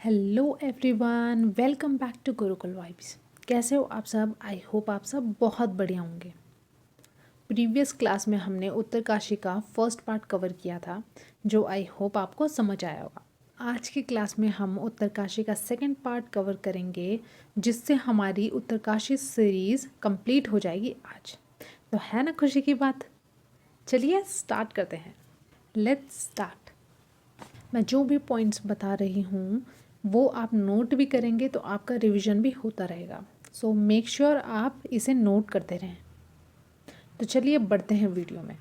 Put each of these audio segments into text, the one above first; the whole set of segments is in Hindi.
Hello everyone, welcome back to Gurukul vibes. कैसे हो आप सब? आई होप आप सब बहुत बढ़िया होंगे। प्रीवियस क्लास में हमने उत्तरकाशी का फर्स्ट पार्ट कवर किया था, जो आई होप आपको समझ आया होगा। आज की क्लास में हम उत्तरकाशी का सेकंड पार्ट कवर करेंगे, जिससे हमारी उत्तरकाशी सीरीज़ कंप्लीट हो जाएगी आज। तो है ना खुशी की बात? चलिए स्टार्ट करते हैं। Let's start. मैं जो भी पॉइंट्स बता रही हूँ वो आप नोट भी करेंगे तो आपका रिवीजन भी होता रहेगा। सो मेक श्योर आप इसे नोट करते रहें। तो चलिए बढ़ते हैं वीडियो में।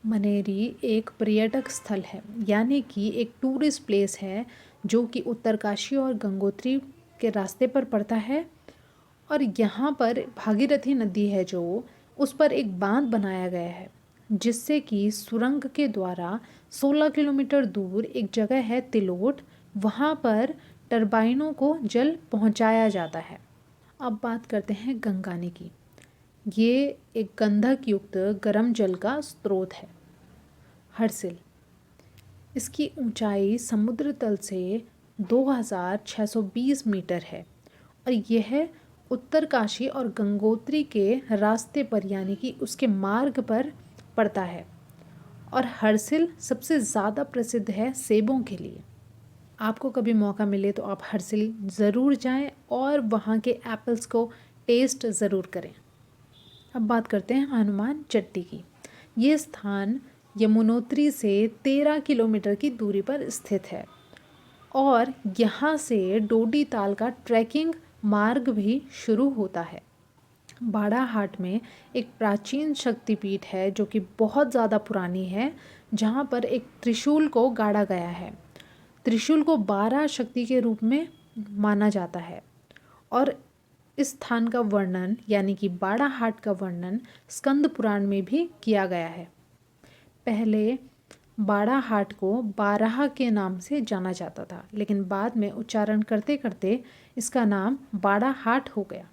मनेरी एक पर्यटक स्थल है, यानी कि एक टूरिस्ट प्लेस है जो कि उत्तरकाशी और गंगोत्री के रास्ते पर पड़ता है। और यहाँ पर भागीरथी नदी है जो उस पर एक बांध बनाया गया है, जिससे कि सुरंग के द्वारा 16 किलोमीटर दूर एक जगह है तिलोट, वहाँ पर टरबाइनों को जल पहुँचाया जाता है। अब बात करते हैं गंगानी की। ये एक गंधक युक्त गर्म जल का स्रोत है। हर्सिल, इसकी ऊंचाई समुद्र तल से 2620 मीटर है और यह उत्तरकाशी और गंगोत्री के रास्ते पर यानी कि उसके मार्ग पर पड़ता है। और हर्सिल सबसे ज़्यादा प्रसिद्ध है सेबों के लिए। आपको कभी मौका मिले तो आप हर्सिल ज़रूर जाएं और वहाँ के एप्पल्स को टेस्ट ज़रूर करें। अब बात करते हैं हनुमान चट्टी की। ये स्थान यमुनोत्री से 13 किलोमीटर की दूरी पर स्थित है और यहाँ से डोडी ताल का ट्रैकिंग मार्ग भी शुरू होता है। बाड़ाहाट में एक प्राचीन शक्तिपीठ है जो कि बहुत ज़्यादा पुरानी है, जहाँ पर एक त्रिशूल को गाड़ा गया है। त्रिशूल को 12 शक्ति के रूप में माना जाता है और इस स्थान का वर्णन यानी कि बाड़ाहाट का वर्णन स्कंद पुराण में भी किया गया है। पहले बाड़ाहाट को बाराह के नाम से जाना जाता था, लेकिन बाद में उच्चारण करते करते इसका नाम बाड़ाहाट हो गया।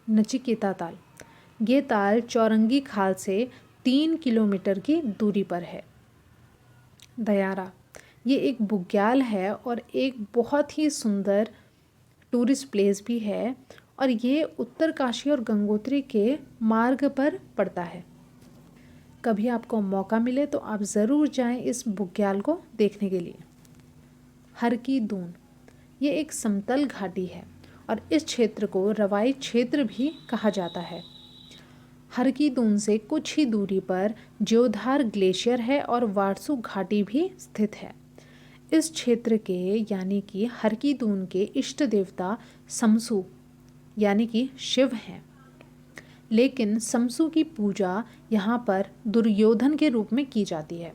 नचिकेता ताल, ये ताल चौरंगी खाल से 3 किलोमीटर की दूरी पर है। दयारा, ये एक बुग्याल है और एक बहुत ही सुंदर टूरिस्ट प्लेस भी है और ये उत्तरकाशी और गंगोत्री के मार्ग पर पड़ता है। कभी आपको मौका मिले तो आप ज़रूर जाएं इस बुग्याल को देखने के लिए। हर की दून, ये एक समतल घाटी है और इस क्षेत्र को रवाई क्षेत्र भी कहा जाता है। हर की दून से कुछ ही दूरी पर ज्योधार ग्लेशियर है और वारसू घाटी भी स्थित है। इस क्षेत्र के यानी कि हर की दून के इष्ट देवता समसु यानी कि शिव हैं, लेकिन समसु की पूजा यहाँ पर दुर्योधन के रूप में की जाती है।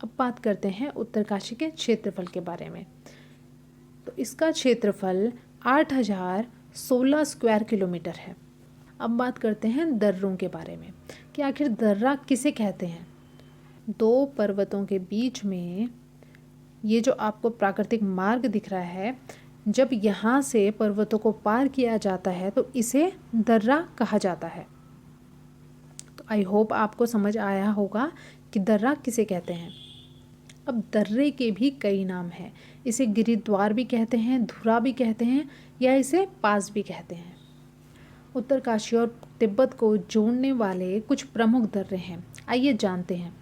अब बात करते हैं उत्तरकाशी के क्षेत्रफल के बारे में। तो इसका क्षेत्रफल 8016 स्क्वायर किलोमीटर है। अब बात करते हैं दर्रों के बारे में कि आखिर दर्रा किसे कहते हैं। दो पर्वतों के बीच में ये जो आपको प्राकृतिक मार्ग दिख रहा है, जब यहाँ से पर्वतों को पार किया जाता है तो इसे दर्रा कहा जाता है। तो आई होप आपको समझ आया होगा कि दर्रा किसे कहते हैं। अब दर्रे के भी कई नाम हैं। इसे गिरिद्वार भी कहते हैं, धुरा भी कहते हैं या इसे पास भी कहते हैं। उत्तरकाशी और तिब्बत को जोड़ने वाले कुछ प्रमुख दर्रे हैं, आइए जानते हैं।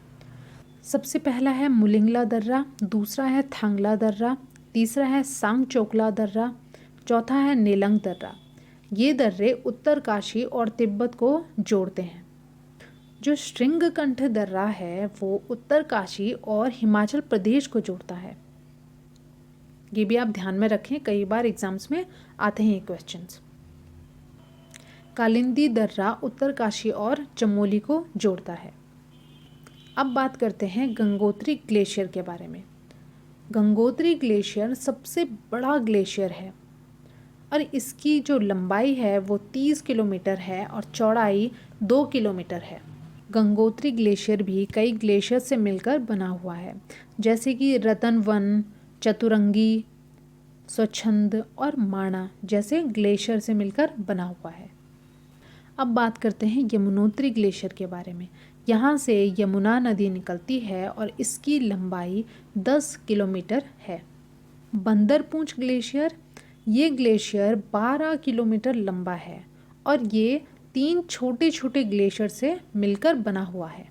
सबसे पहला है मुलिंगला दर्रा, दूसरा है थांगला दर्रा, तीसरा है सांगचोकला दर्रा, चौथा है नेलंग दर्रा। ये दर्रे उत्तरकाशी और तिब्बत को जोड़ते हैं। जो श्रृंगकंठ दर्रा है वो उत्तरकाशी और हिमाचल प्रदेश को जोड़ता है। ये भी आप ध्यान में रखें, कई बार एग्जाम्स में आते हैं ये क्वेश्चंस। कालिंदी दर्रा उत्तरकाशी और चमोली को जोड़ता है। अब बात करते हैं गंगोत्री ग्लेशियर के बारे में। गंगोत्री ग्लेशियर सबसे बड़ा ग्लेशियर है और इसकी जो लंबाई है वो 30 किलोमीटर है और चौड़ाई 2 किलोमीटर है। गंगोत्री ग्लेशियर भी कई ग्लेशियर से मिलकर बना हुआ है, जैसे कि रतनवन, चतुरंगी, स्वच्छंद और माणा जैसे ग्लेशियर से मिलकर बना हुआ है। अब बात करते हैं यमुनोत्री ग्लेशियर के बारे में। यहाँ से यमुना नदी निकलती है और इसकी लंबाई 10 किलोमीटर है। बंदरपूंछ ग्लेशियर, ये ग्लेशियर 12 किलोमीटर लंबा है और ये 3 छोटे छोटे ग्लेशियर से मिलकर बना हुआ है।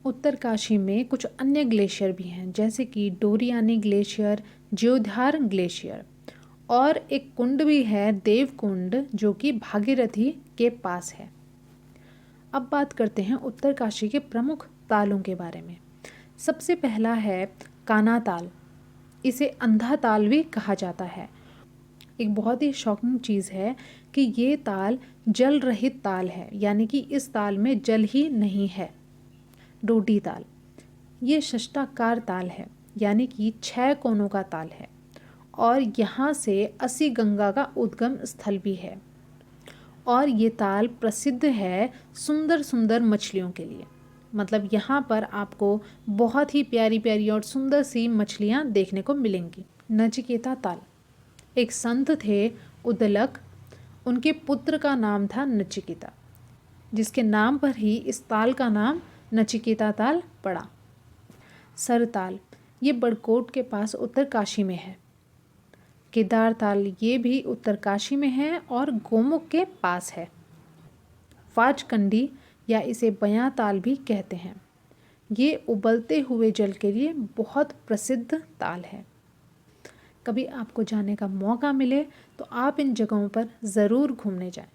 उत्तरकाशी में कुछ अन्य ग्लेशियर भी हैं, जैसे कि डोरियानी ग्लेशियर, ज्योधार ग्लेशियर, और एक कुंड भी है, देव कुंड, जो कि भागीरथी के पास है। अब बात करते हैं उत्तरकाशी के प्रमुख तालों के बारे में। सबसे पहला है कान्हा ताल, इसे अंधा ताल भी कहा जाता है। एक बहुत ही शॉकिंग चीज़ है कि ये ताल जल रहित ताल है, यानी कि इस ताल में जल ही नहीं है। डोडी ताल, ये षष्ठाकार ताल है, यानी कि 6 कोनों का ताल है और यहाँ से 80 गंगा का उद्गम स्थल भी है। और ये ताल प्रसिद्ध है सुंदर सुंदर मछलियों के लिए, मतलब यहाँ पर आपको बहुत ही प्यारी प्यारी और सुंदर सी मछलियाँ देखने को मिलेंगी। नचिकेता ताल, एक संत थे उद्दलक, उनके पुत्र का नाम था नचिकेता, जिसके नाम पर ही इस ताल का नाम नचिकेता ताल पड़ा। सरताल, ये बड़कोट के पास उत्तरकाशी में है। केदार ताल, ये भी उत्तरकाशी में है और गोमुख के पास है। फाजकंडी या इसे बयां ताल भी कहते हैं, ये उबलते हुए जल के लिए बहुत प्रसिद्ध ताल है। कभी आपको जाने का मौका मिले तो आप इन जगहों पर ज़रूर घूमने जाएं।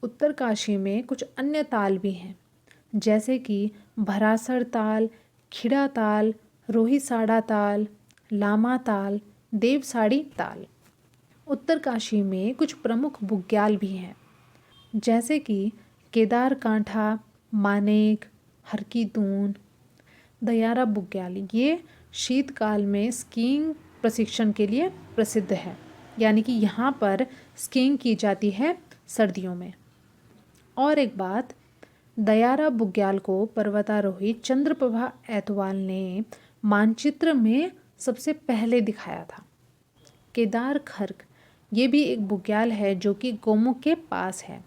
उत्तरकाशी में कुछ अन्य ताल भी हैं, जैसे कि भरासर ताल, खिड़ा ताल, रोहिसाड़ा ताल, लामा ताल, देवसाड़ी ताल। उत्तरकाशी में कुछ प्रमुख बुग्याल भी हैं, जैसे कि केदार कांठा, मानेक, हरकीतून, दयारा बुग्याल। ये शीतकाल में स्कीइंग प्रशिक्षण के लिए प्रसिद्ध है, यानी कि यहाँ पर स्कीइंग की जाती है सर्दियों में। और एक बात, दयारा बुग्याल को पर्वतारोही चंद्रप्रभा ऐतवाल ने मानचित्र में सबसे पहले दिखाया था। केदार खर्क, ये भी एक बुग्याल है जो कि गोमुख के पास है।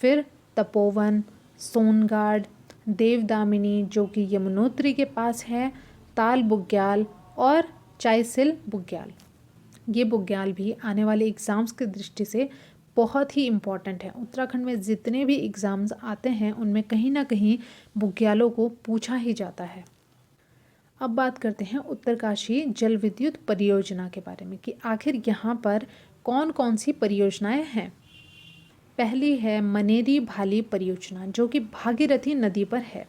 फिर तपोवन, सोनगाड, देवदामिनी जो कि यमुनोत्री के पास है, ताल बुग्याल और चाईसिल बुग्याल। ये बुग्याल भी आने वाले एग्ज़ाम्स की दृष्टि से बहुत ही इम्पॉर्टेंट है। उत्तराखंड में जितने भी एग्ज़ाम्स आते हैं उनमें कहीं ना कहीं बुग्यालों को पूछा ही जाता है। अब बात करते हैं उत्तरकाशी जल विद्युत परियोजना के बारे में कि आखिर यहाँ पर कौन कौन सी परियोजनाएं हैं। पहली है मनेरी भाली परियोजना, जो कि भागीरथी नदी पर है।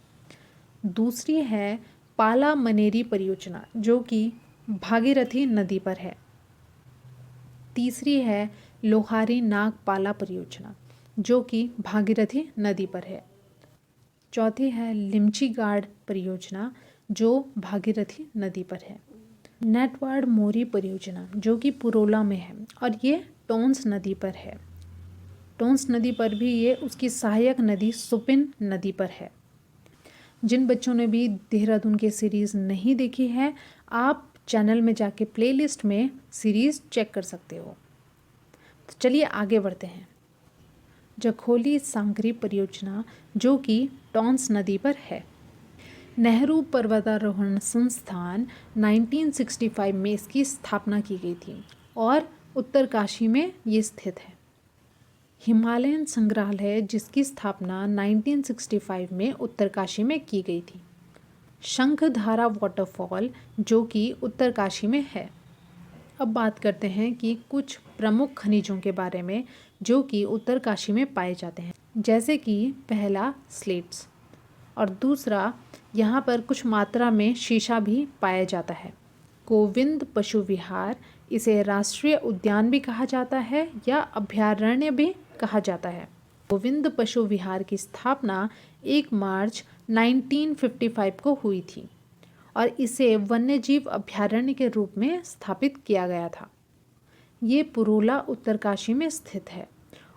दूसरी है पाला मनेरी परियोजना, जो कि भागीरथी नदी पर है। तीसरी है लोहारी नाग पाला परियोजना, जो कि भागीरथी नदी पर है। चौथी है लिमचीगाड परियोजना, जो भागीरथी नदी पर है। नेटवाड़ मोरी परियोजना, जो कि पुरोला में है और ये टोंस नदी पर है। टोंस नदी पर भी ये उसकी सहायक नदी सुपिन नदी पर है। जिन बच्चों ने भी देहरादून के सीरीज़ नहीं देखी है, आप चैनल में जाके प्लेलिस्ट में सीरीज़ चेक कर सकते हो। तो चलिए आगे बढ़ते हैं। जखोली सांकरी परियोजना, जो कि टोंस नदी पर है। नेहरू पर्वतारोहण संस्थान 1965 में इसकी स्थापना की गई थी और उत्तरकाशी में ये स्थित है। हिमालयन संग्रहालय, जिसकी स्थापना 1965 में उत्तरकाशी में की गई थी। शंखधारा वाटरफॉल, जो कि उत्तरकाशी में है। अब बात करते हैं कि कुछ प्रमुख खनिजों के बारे में जो कि उत्तरकाशी में पाए जाते हैं, जैसे कि पहला स्लेट्स और दूसरा यहाँ पर कुछ मात्रा में शीशा भी पाया जाता है। गोविंद पशु विहार, इसे राष्ट्रीय उद्यान भी कहा जाता है या अभयारण्य भी कहा जाता है। गोविंद पशु विहार की स्थापना 1 मार्च 1955 को हुई थी और इसे वन्यजीव अभयारण्य के रूप में स्थापित किया गया था। ये पुरोला उत्तरकाशी में स्थित है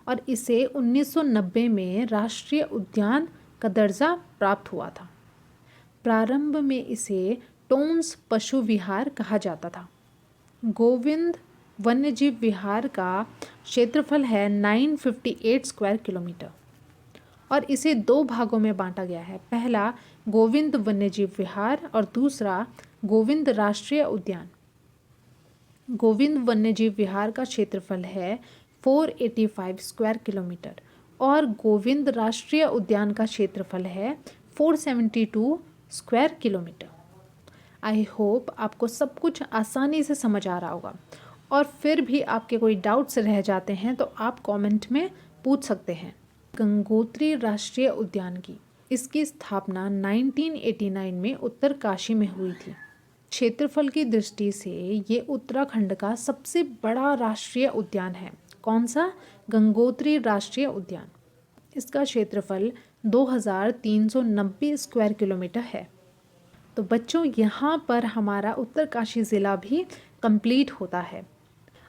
और इसे 1990 में राष्ट्रीय उद्यान का दर्जा प्राप्त हुआ था। प्रारंभ में इसे टोंस पशु विहार कहा जाता था। गोविंद वन्यजीव विहार का क्षेत्रफल है 958 स्क्वायर किलोमीटर और इसे 2 भागों में बांटा गया है। पहला गोविंद वन्यजीव विहार और दूसरा गोविंद राष्ट्रीय उद्यान। गोविंद वन्यजीव विहार का क्षेत्रफल है 485 स्क्वायर किलोमीटर और गोविंद राष्ट्रीय उद्यान का क्षेत्रफल है 472 स्क्वायर किलोमीटर। आई होप आपको सब कुछ आसानी से समझ आ रहा होगा, और फिर भी आपके कोई डाउट्स रह जाते हैं तो आप कमेंट में पूछ सकते हैं। गंगोत्री राष्ट्रीय उद्यान इसकी स्थापना 1989 में उत्तरकाशी में हुई थी। क्षेत्रफल की दृष्टि से ये उत्तराखंड का सबसे बड़ा राष्ट्रीय उद्यान है। कौन सा? गंगोत्री राष्ट्रीय उद्यान। इसका क्षेत्रफल 2390 स्क्वायर किलोमीटर है। तो बच्चों, यहाँ पर हमारा उत्तरकाशी ज़िला भी कंप्लीट होता है।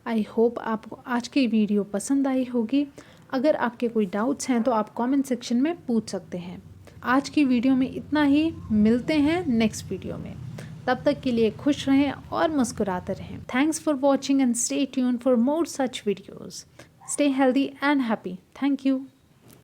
आई होप आपको आज की वीडियो पसंद आई होगी। अगर आपके कोई डाउट्स हैं तो आप कमेंट सेक्शन में पूछ सकते हैं। आज की वीडियो में इतना ही, मिलते हैं नेक्स्ट वीडियो में। तब तक के लिए खुश रहें और मुस्कुराते रहें। Thanks for watching and stay tuned for more such videos. Stay healthy and happy. Thank you.